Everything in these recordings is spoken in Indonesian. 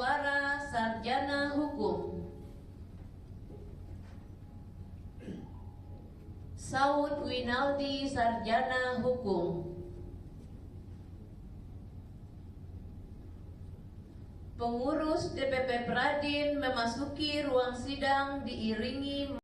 Batuara, Sarjana Hukum. Saud Winaldi, Sarjana Hukum. Pengurus DPP Pradin memasuki ruang sidang diiringi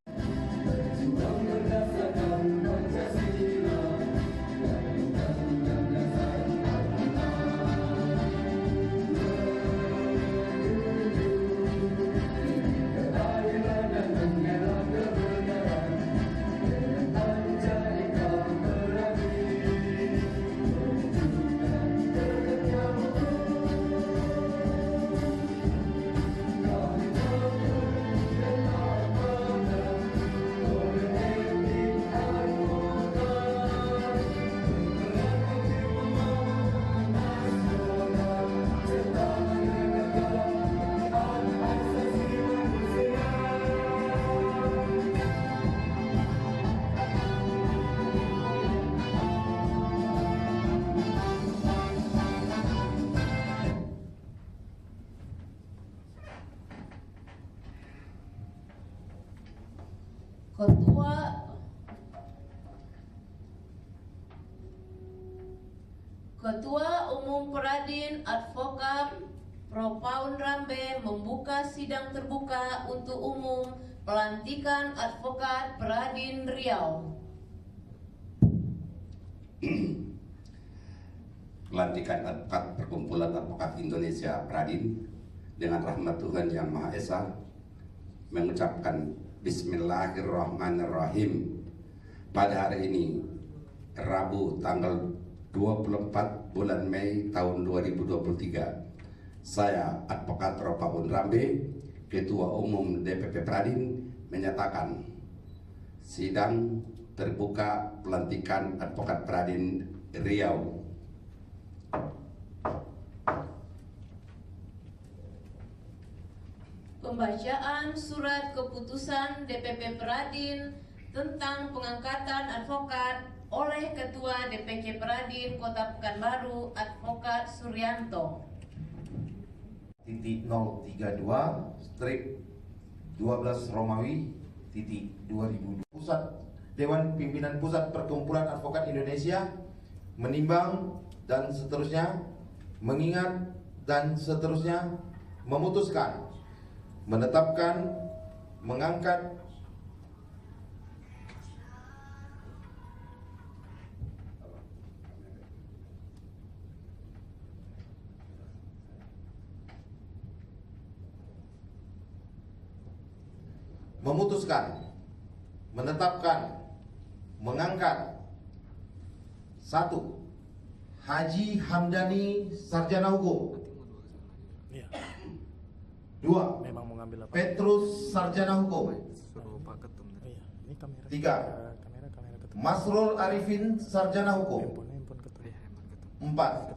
Ketua Umum Pradin Advokat Prof. Paun Rambe membuka sidang terbuka untuk umum pelantikan advokat Pradin Riau. Pelantikan advokat Perkumpulan Advokat Indonesia Pradin dengan rahmat Tuhan Yang Maha Esa mengucapkan Bismillahirrahmanirrahim. Pada hari ini Rabu tanggal 24 bulan Mei tahun 2023, saya Advokat Prof. Paun Rambe, Ketua Umum DPP Pradin, menyatakan sidang terbuka pelantikan advokat Pradin Riau. Pembacaan surat keputusan DPP Pradin tentang pengangkatan advokat oleh Ketua DPC Pradin Kota Pekanbaru, Advokat Suryanto. Titik 032 strip 12 Romawi titik 2000. Dewan Pimpinan Pusat Perkumpulan Advokat Indonesia menimbang dan seterusnya, mengingat dan seterusnya, memutuskan, menetapkan, mengangkat menetapkan, mengangkat 1. Haji Hamdani, Sarjana Hukum. 2. Petrus, Sarjana Hukum. 3. Masrul Arifin, Sarjana Hukum. 4.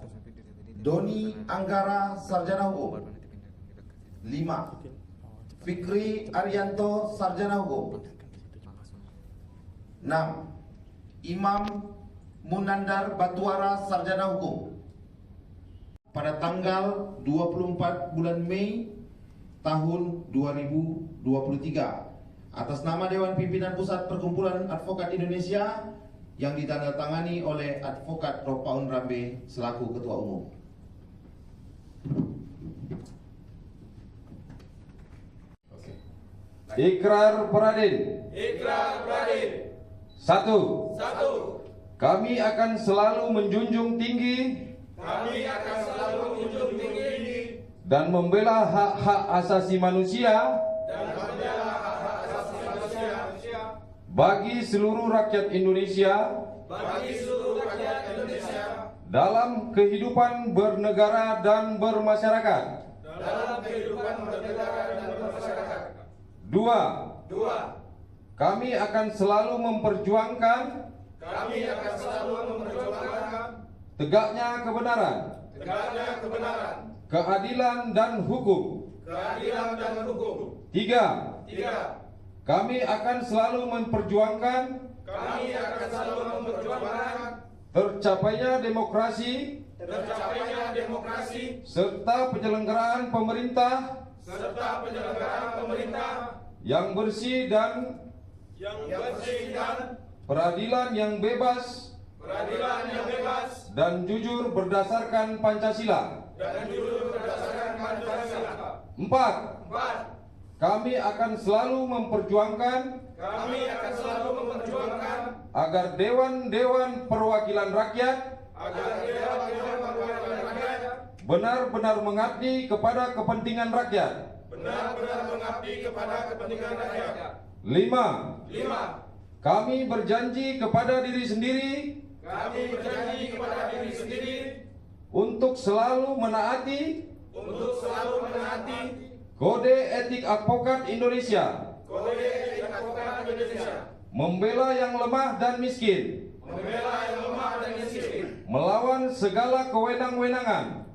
Doni Anggara, Sarjana Hukum. 5. Fikri Arianto, Sarjana Hukum. 6. Imam Munandar Batuara, Sarjana Hukum. Pada tanggal 24 bulan Mei tahun 2023, atas nama Dewan Pimpinan Pusat Perkumpulan Advokat Indonesia yang ditandatangani oleh Advokat Prof. Paun Rambe selaku Ketua Umum. Ikrar Pradin. Ikrar Pradin. 1. Kami akan selalu menjunjung tinggi dan membela hak-hak asasi manusia bagi seluruh rakyat Indonesia dalam kehidupan bernegara dan bermasyarakat. 2. Kami akan selalu memperjuangkan tegaknya kebenaran, keadilan dan hukum. 3. Kami akan selalu memperjuangkan tercapainya demokrasi tercapainya demokrasi, serta penyelenggaraan pemerintah yang bersih dan peradilan yang bebas dan jujur berdasarkan Pancasila. 4. Kami akan selalu memperjuangkan agar Dewan Perwakilan Rakyat benar-benar mengabdi kepada kepentingan rakyat. 5. Kami berjanji kepada diri sendiri untuk selalu menaati Kode Etik Advokat Indonesia, membela yang lemah dan miskin, melawan segala kewenang-wenangan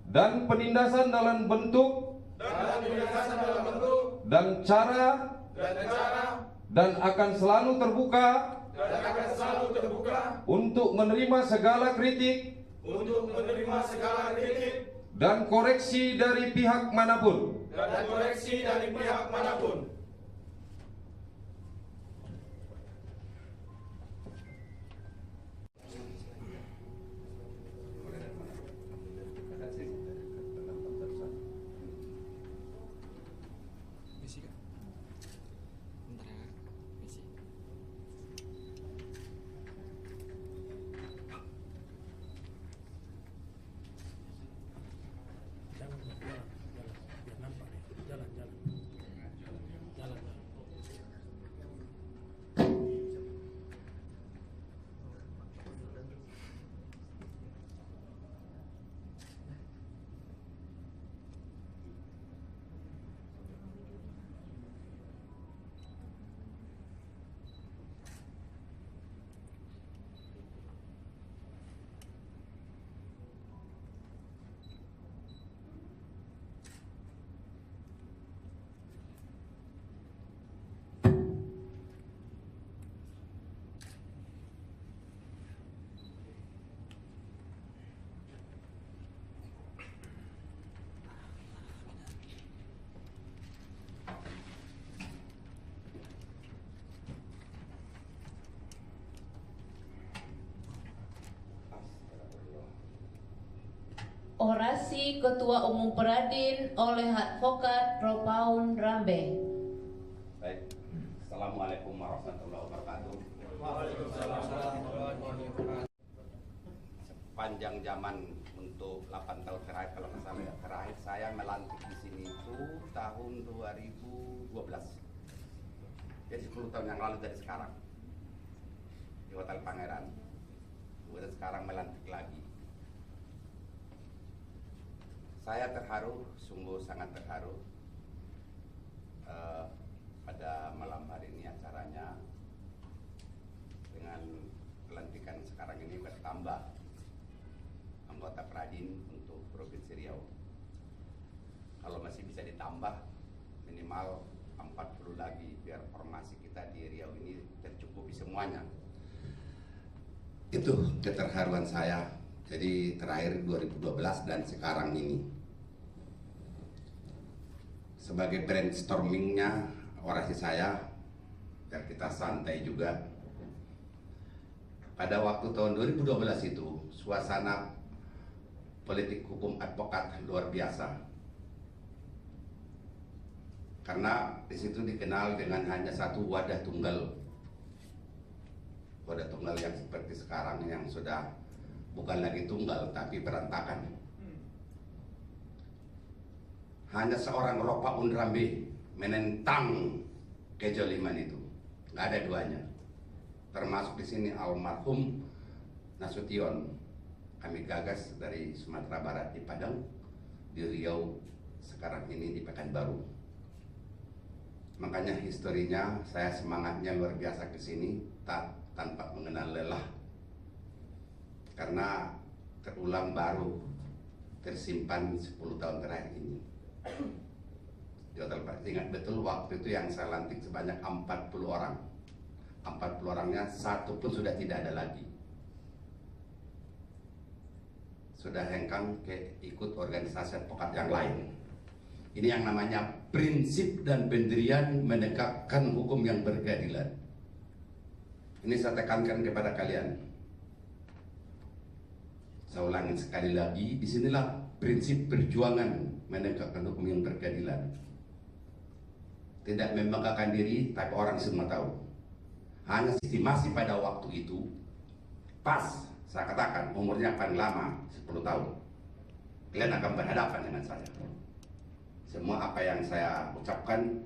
dan penindasan dalam bentuk dan cara, dan akan selalu terbuka untuk menerima segala kritik dan koreksi dari pihak manapun. Orasi Ketua Umum Peradin oleh Advokat Ropaun Rambe. Baik, Assalamualaikum warahmatullahi wabarakatuh. Sepanjang zaman untuk 8 tahun terakhir, kalau nggak salah ya, terakhir saya melantik di sini itu tahun 2012. Jadi 10 tahun yang lalu dari sekarang di Hotel Pangeran. Kemudian sekarang melantik lagi. Saya terharu, sungguh sangat terharu pada malam hari ini acaranya dengan pelantikan sekarang ini bertambah anggota Peradin untuk Provinsi Riau. Kalau masih bisa ditambah minimal 40 lagi biar formasi kita di Riau ini tercukupi semuanya. Itu keterharuan saya. Jadi terakhir 2012 dan sekarang ini. Sebagai brainstormingnya orasi saya, dan kita santai juga. Pada waktu tahun 2012 itu, suasana politik hukum advokat luar biasa. Karena di situ dikenal dengan hanya satu wadah tunggal. Wadah tunggal yang seperti sekarang yang sudah bukan lagi tunggal tapi berantakan. Hanya seorang Ropaun Rambe menentang kezaliman itu, nggak ada duanya. Termasuk di sini almarhum Nasution, kami gagas dari Sumatera Barat di Padang, di Riau, sekarang ini di Pekanbaru. Makanya historinya saya semangatnya luar biasa ke sini tanpa mengenal lelah. Karena terulang baru tersimpan 10 tahun terakhir ini. Di Hotel Pak, ingat betul waktu itu yang saya lantik sebanyak 40 orang. 40 orangnya satu pun sudah tidak ada lagi. sudah hengkang ke ikut organisasi advokat yang lain. Ini yang namanya prinsip dan pendirian menegakkan hukum yang berkeadilan. Ini saya tekankan kepada kalian. Saya ulangi sekali lagi, disinilah prinsip perjuangan menegakkan hukum yang berkeadilan. Tidak membanggakan diri, tapi orang semua tahu. Hanya estimasi pada waktu itu, pas saya katakan umurnya paling lama 10 tahun. Kalian akan berhadapan dengan saya. Semua apa yang saya ucapkan,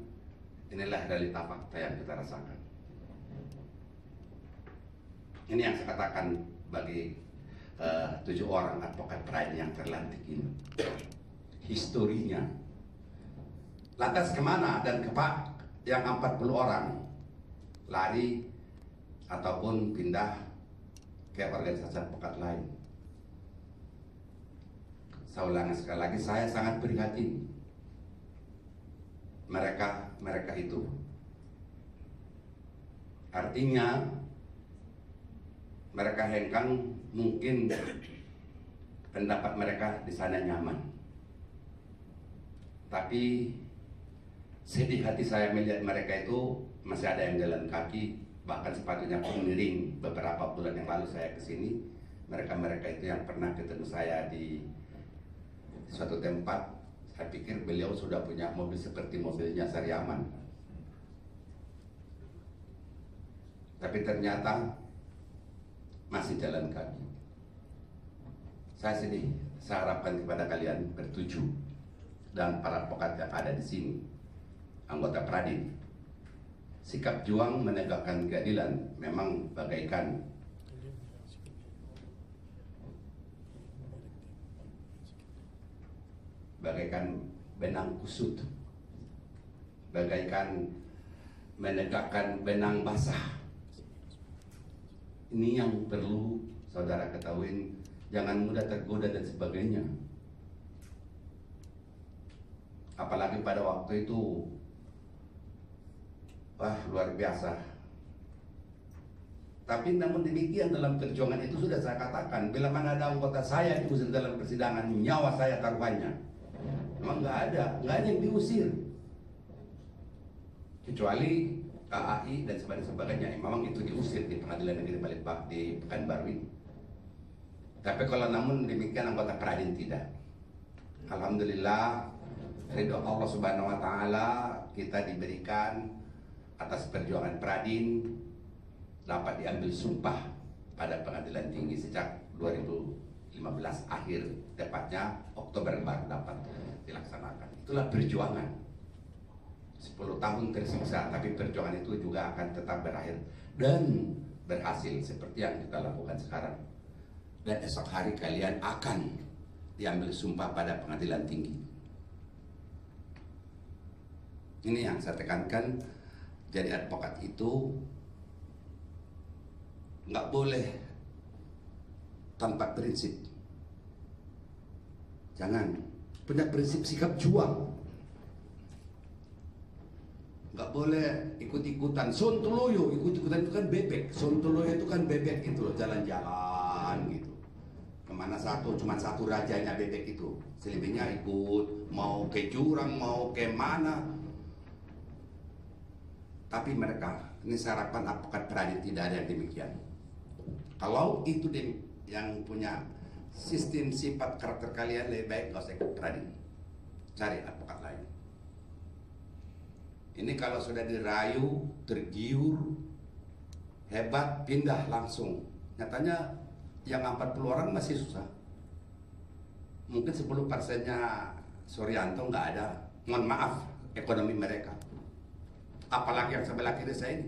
inilah realita fakta yang kita rasakan. Ini yang saya katakan bagi 7 orang advokat pride yang terlantik ini. Historinya. Lantas kemana dan yang 40 orang lari ataupun pindah ke organisasi advokat lain. Saya ulangi sekali lagi, saya sangat prihatin. Mereka itu artinya mereka hengkang, mungkin pendapat mereka di sana nyaman, tapi sedih hati saya melihat mereka itu masih ada yang jalan kaki, bahkan sepatunya pun miring. Beberapa bulan yang lalu saya kesini, mereka itu yang pernah ketemu saya di suatu tempat. Saya pikir beliau sudah punya mobil seperti mobilnya Saryaman, tapi ternyata masih jalan kaki. Saya sedih. Saya harapkan kepada kalian bertujuh dan para advokat yang ada di sini, anggota Pradin, sikap juang menegakkan keadilan memang bagaikan benang kusut, bagaikan menegakkan benang basah. Ini yang perlu saudara ketahui, jangan mudah tergoda dan sebagainya. Apalagi pada waktu itu, wah luar biasa. Tapi namun demikian dalam perjuangan itu sudah saya katakan, bila mana ada anggota saya diusir dalam persidangan, nyawa saya taruhannya. Memang nggak ada yang diusir, kecuali KAI dan sebagainya. Memang itu diusir di Pengadilan Negeri Balikpapan di Pekanbaru. Tapi kalau namun demikian anggota Pradin tidak. Alhamdulillah, ridho Allah Subhanahu Wa Taala kita diberikan atas perjuangan Pradin dapat diambil sumpah pada Pengadilan Tinggi sejak 2015 akhir, tepatnya Oktober baru dapat dilaksanakan. Itulah perjuangan. 10 tahun tersiksa, tapi perjuangan itu juga akan tetap berakhir dan berhasil seperti yang kita lakukan sekarang. Dan esok hari kalian akan diambil sumpah pada Pengadilan Tinggi. Ini yang saya tekankan. Jadi advokat itu nggak boleh tanpa prinsip. Jangan punya prinsip sikap juang. Nggak boleh ikut-ikutan. Sontoloyo, ikut-ikutan itu kan bebek. Sontoloyo itu kan bebek itu loh, jalan-jalan gitu. Kemana cuma satu rajanya bebek itu. Selebihnya ikut, mau ke jurang, mau ke mana. Tapi mereka, ini saya harapkan advokat Pradin tidak ada yang demikian. Kalau itu yang punya sistem sifat karakter kalian, lebih baik gak usah ikut Pradin, cari advokat lain. Ini kalau sudah dirayu, tergiur, hebat, pindah langsung. Nyatanya yang 40 orang masih susah. Mungkin 10%-nya Suryanto nggak ada. Mohon maaf, ekonomi mereka. Apalagi yang sebelah kiri saya ini.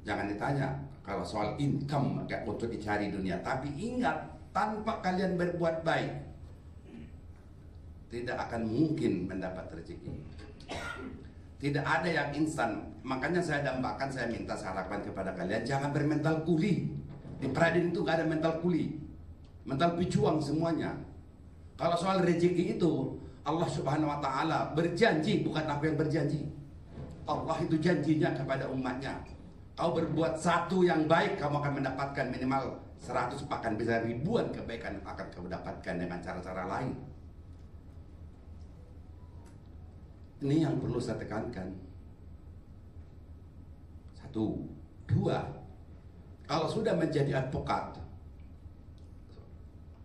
Jangan ditanya kalau soal income kayak untuk dicari dunia. Tapi ingat, tanpa kalian berbuat baik, tidak akan mungkin mendapat rezeki. Tidak ada yang instan. Makanya saya dambakan, saya minta harapan kepada kalian, jangan bermental kuli. Di Pradin itu gak ada mental kuli, mental pejuang semuanya. Kalau soal rezeki itu, Allah Subhanahu Wa Taala berjanji, bukan aku yang berjanji. Allah itu janjinya kepada umatnya, kau berbuat satu yang baik, kamu akan mendapatkan minimal 100 bahkan bisa ribuan kebaikan akan kau dapatkan dengan cara-cara lain. Ini yang perlu saya tekankan. 1, 2, kalau sudah menjadi advokat,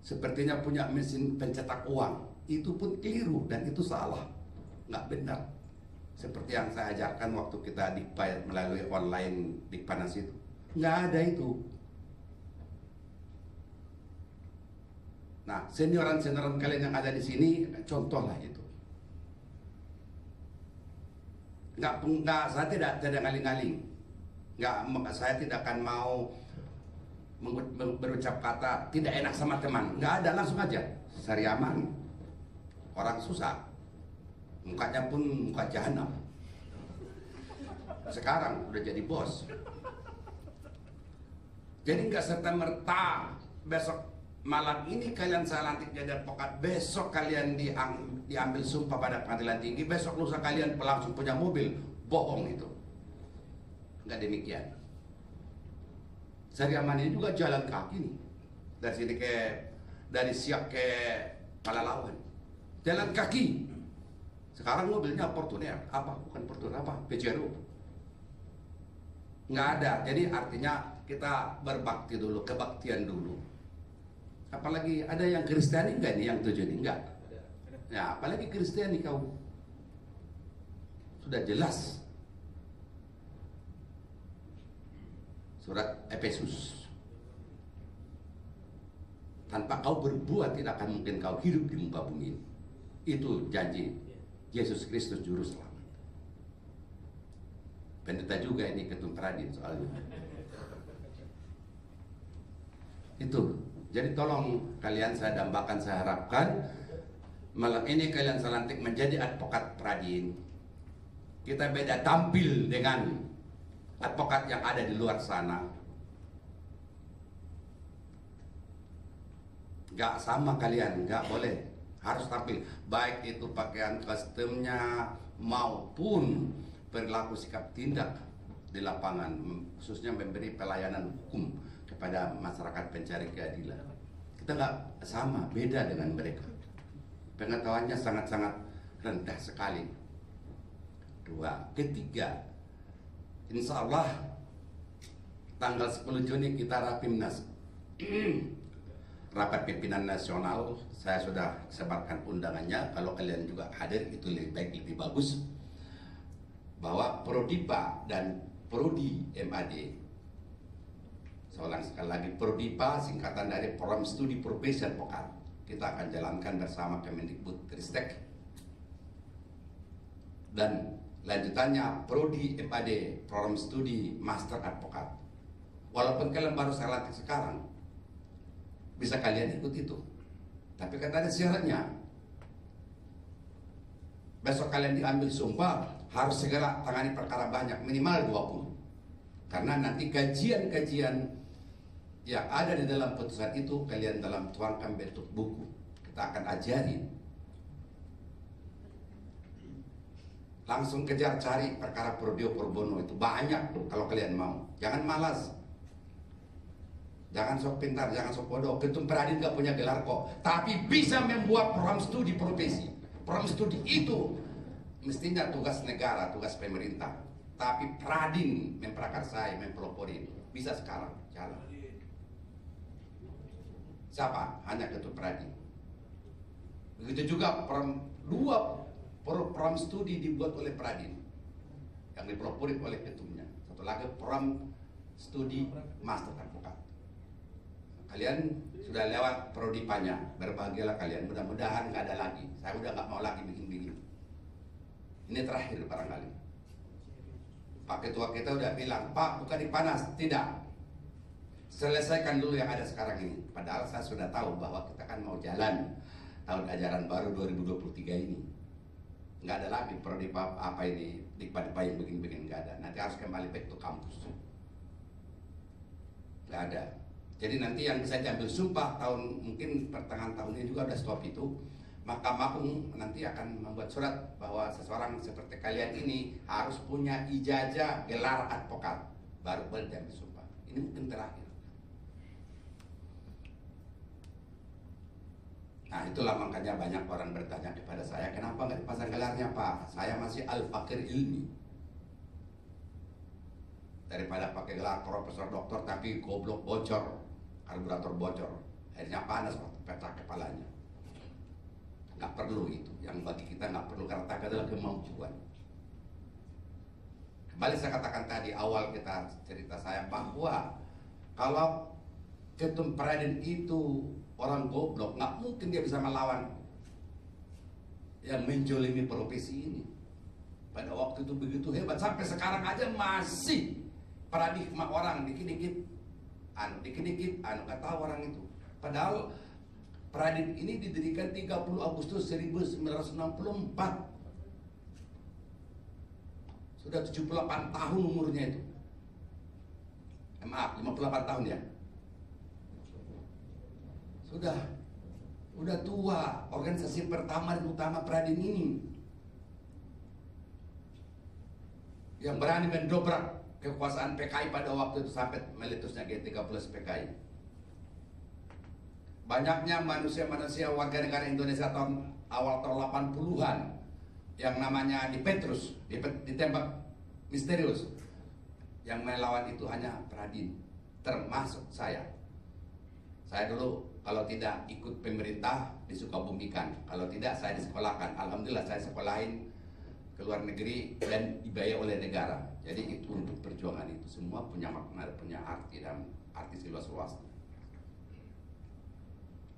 sepertinya punya mesin pencetak uang, itu pun keliru dan itu salah, nggak benar. Seperti yang saya ajarkan waktu kita dikbayar melalui online Dikpanas itu, nggak ada itu. Nah, senioran-senioran kalian yang ada di sini, contohlah itu. Saya tidak ngaling-ngaling. Saya tidak akan mau berucap kata tidak enak sama teman. Nggak ada, langsung aja. Sariaman. Orang susah. Mukanya pun muka jahanam. Sekarang udah jadi bos. Jadi nggak serta-merta besok malam ini kalian saya lantik jadi advokat, besok kalian diambil sumpah pada pengadilan tinggi, besok lusa kalian langsung punya mobil. Bohong itu. Nggak demikian. Sariaman ini juga jalan kaki nih. Dari sini dari Siak ke Palalawan. Jalan kaki. Sekarang mobilnya Fortuner. Apa? Bukan Fortuner, apa? Pajero. Nggak ada. Jadi artinya kita berbakti dulu, kebaktian dulu. Apalagi ada yang Kristiani enggak nih yang tujuh ini? Enggak. Ya, apalagi Kristiani kau. Sudah jelas. Surat Efesus. Tanpa kau berbuat tidak akan mungkin kau hidup di muka bumi ini. Itu janji Yesus Kristus juru selamat. Pendeta juga ini ketum Pradin soalnya. Itu. Jadi tolong kalian saya dambakan, saya harapkan malam ini kalian saya lantik menjadi advokat Pradin. Kita beda tampil dengan advokat yang ada di luar sana. Gak sama kalian, gak boleh. Harus tampil. Baik itu pakaian kostumnya maupun perilaku sikap tindak di lapangan. Khususnya memberi pelayanan hukum kepada masyarakat pencari keadilan. Kita nggak sama, beda dengan mereka. Pengetahuannya sangat-sangat rendah sekali. 2, ketiga, insya Allah tanggal 10 Juni kita Rapimnas. Rapat Pimpinan Nasional, saya sudah sebarkan undangannya. Kalau kalian juga hadir itu lebih baik, lebih bagus. Bahwa Prodipa dan Prodi MAD, seorang sekali lagi, Prodipa singkatan dari Program Studi Profesi Advokat. Kita akan jalankan bersama Kemendikbudristek. Dan lanjutannya Prodi MAD, Program Studi Master Advokat. Walaupun kalian baru saya latih sekarang, bisa kalian ikut itu. Tapi kan ada syaratnya. Besok kalian diambil sumpah, harus segera tangani perkara banyak, minimal 20. Karena nanti kajian-kajian yang ada di dalam putusan itu kalian dalam tuangkan bentuk buku. Kita akan ajari. Langsung kejar cari perkara Prodio Porbono itu banyak kalau kalian mau. Jangan malas. Jangan sok pintar, jangan sok bodoh. Ketum Pradin gak punya gelar kok, tapi bisa membuat program studi profesi. Program studi itu mestinya tugas negara, tugas pemerintah. Tapi Pradin memprakarsai, mempelopori itu. Bisa sekarang, jalan. Siapa? Hanya Ketum Pradin. Begitu juga program studi dibuat oleh Pradin, yang dipelopori oleh ketumnya. Satu lagi program studi Master Advokat. Kalian sudah lewat prodipanya, berbahagialah kalian. Mudah-mudahan nggak ada lagi. Saya udah nggak mau lagi bikin-bikin. Ini terakhir barangkali. Pak Ketua kita udah bilang, Pak bukan dipanas. Tidak. Selesaikan dulu yang ada sekarang ini. Padahal saya sudah tahu bahwa kita kan mau jalan tahun ajaran baru 2023 ini. Nggak ada lagi prodipa apa ini, dikpa yang begini-begini, nggak ada. Nanti harus kembali back to kampus. Nggak ada. Jadi nanti yang bisa diambil sumpah tahun mungkin pertengahan tahun ini juga udah stop itu. Mahkamah Agung nanti akan membuat surat bahwa seseorang seperti kalian ini harus punya ijazah gelar advokat baru boleh diambil sumpah. Ini mungkin terakhir. Nah itulah makanya banyak orang bertanya kepada saya, kenapa nggak dipasang gelarnya Pak? Saya masih Al-Fakir Ilmi. Daripada pakai gelar profesor doktor tapi goblok bocor, karburator bocor, akhirnya panas waktu pecah kepalanya. Nggak perlu itu, yang bagi kita nggak perlu, karena tak adalah kemampuan. Kembali saya katakan tadi awal kita cerita saya bahwa kalau Ketum Pradin itu orang goblok, nggak mungkin dia bisa melawan yang menjolimi profesi ini. Pada waktu itu begitu hebat, sampai sekarang aja masih paradigma orang dikit-dikit anu nggak tahu orang itu. Padahal Pradin ini didirikan 30 Agustus 1964. Sudah 78 tahun umurnya itu. Maaf, 58 tahun ya. Sudah tua. Organisasi pertama dan utama Pradin ini yang berani mendobrak kekuasaan PKI pada waktu itu sampai meletusnya G13 PKI. Banyaknya manusia-manusia warga negara Indonesia awal tahun 80-an yang namanya di Petrus, ditembak misterius. Yang melawan itu hanya Pradin, termasuk saya. Saya dulu kalau tidak ikut pemerintah disukabumikan, kalau tidak saya disekolahkan. Alhamdulillah saya sekolahin ke luar negeri dan dibayar oleh negara. Jadi itu untuk perjuangan itu semua punya makna, punya arti dan arti seluas-luasnya.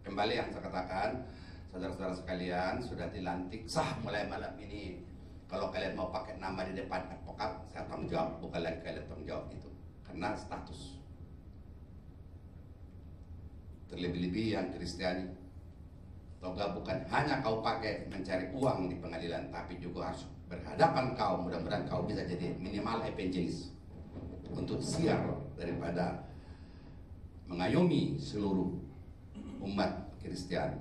Kembali yang saya katakan, saudara-saudara sekalian, sudah dilantik sah mulai malam ini. Kalau kalian mau pakai nama di depan advokat, saya tanggung jawab, bukan lagi kalian tanggung jawab itu, karena status. Terlebih-lebih yang Kristiani, toga bukan hanya kau pakai mencari uang di pengadilan, tapi juga harus berhadapan kau, mudah-mudahan kau bisa jadi minimal evangelis untuk siar daripada mengayomi seluruh umat Kristiani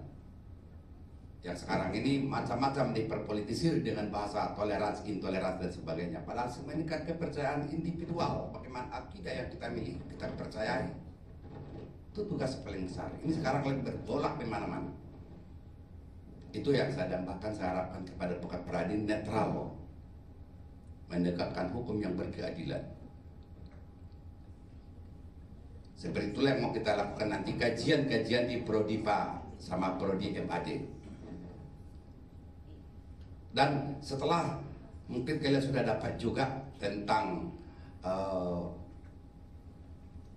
yang sekarang ini macam-macam diperpolitisir dengan bahasa toleransi, intoleransi dan sebagainya. Padahal semua ini kan kepercayaan individual, bagaimana akidah yang kita miliki, kita percayai. Itu tugas paling besar. Ini sekarang lagi bergolak di mana-mana. Itu yang saya dambakan, saya harapkan kepada Pekat Pradin netral, menegakkan hukum yang berkeadilan. Seperti itulah yang mau kita lakukan nanti, kajian-kajian di Prodipa sama Prodi MAD. Dan setelah mungkin kalian sudah dapat juga tentang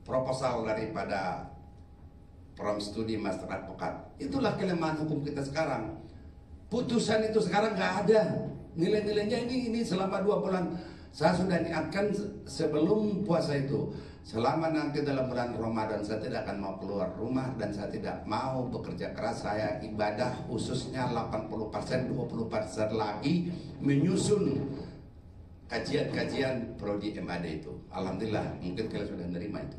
proposal daripada Prom Studi Master Advokat. Itulah kelemahan hukum kita sekarang. Putusan itu sekarang nggak ada. Nilai-nilainya ini selama 2 bulan. Saya sudah niatkan sebelum puasa itu, selama nanti dalam bulan Ramadan saya tidak akan mau keluar rumah dan saya tidak mau bekerja keras. Saya ibadah khususnya 80%, 20% lagi menyusun kajian-kajian Prodi MAD itu. Alhamdulillah, mungkin kalian sudah menerima itu.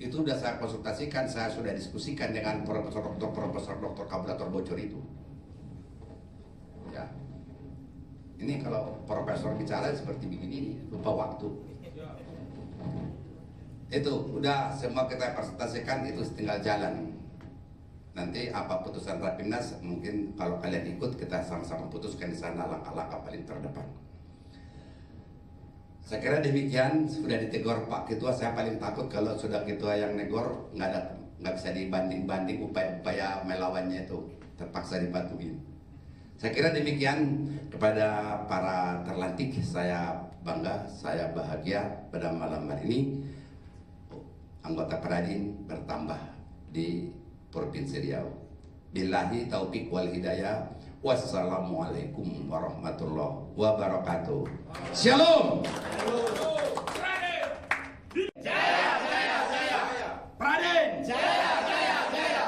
Itu sudah saya konsultasikan, saya sudah diskusikan dengan profesor doktor karburator bocor itu. Ya. Ini kalau profesor bicara seperti begini, lupa waktu. Itu udah semua kita presentasikan, itu tinggal jalan. Nanti apa putusan Rapimnas, mungkin kalau kalian ikut kita sama-sama putuskan di sana langkah-langkah paling terdepan. Saya kira demikian. Sudah ditegur Pak Ketua, saya paling takut kalau sudah Ketua yang negor nggak bisa dibanding-banding upaya-upaya melawannya itu, terpaksa dibatuin. Saya kira demikian. Kepada para terlantik, saya bangga, saya bahagia pada malam hari ini anggota Pradin bertambah di Provinsi Riau. Billahi taufik wal hidayah. Wassalamualaikum warahmatullahi wabarakatuh. Shalom. Jaya, jaya, jaya. Pradin. Jaya, jaya, jaya.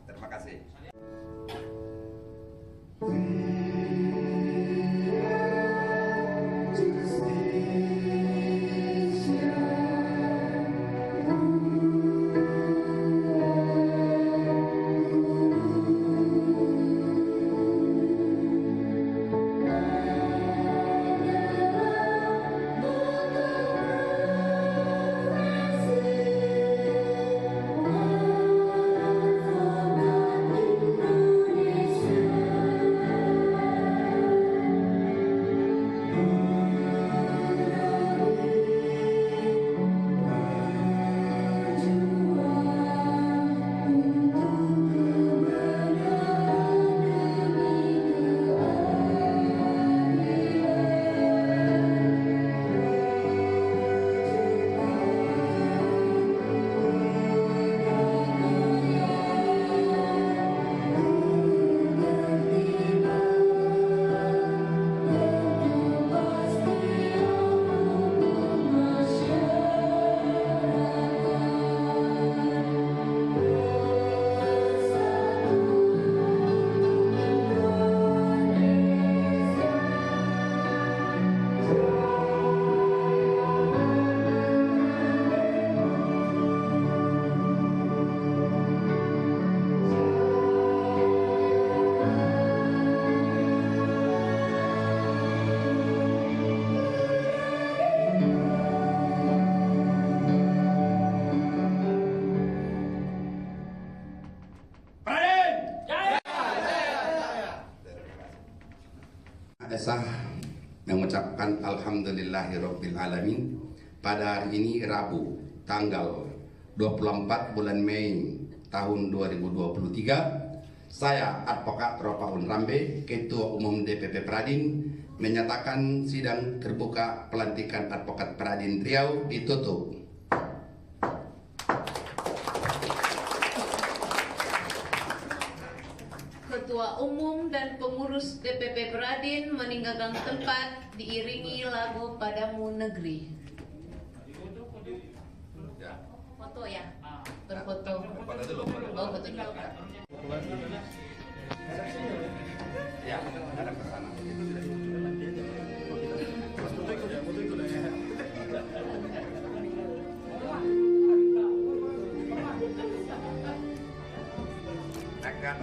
Terima kasih. sah mengucapkan alhamdulillahirabbil alamin pada hari ini Rabu tanggal 24 bulan Mei tahun 2023. Saya Advokat Ropaun Rambe, Ketua Umum DPP Pradin, menyatakan sidang terbuka pelantikan Advokat Pradin Riau ditutup. Ketua Umum dan pengurus DPP Pradin meninggalkan tempat diiringi lagu Padamu Negeri. Foto ya? Berfoto. Oh, foto dulu. Ya, ada ke sana. Akan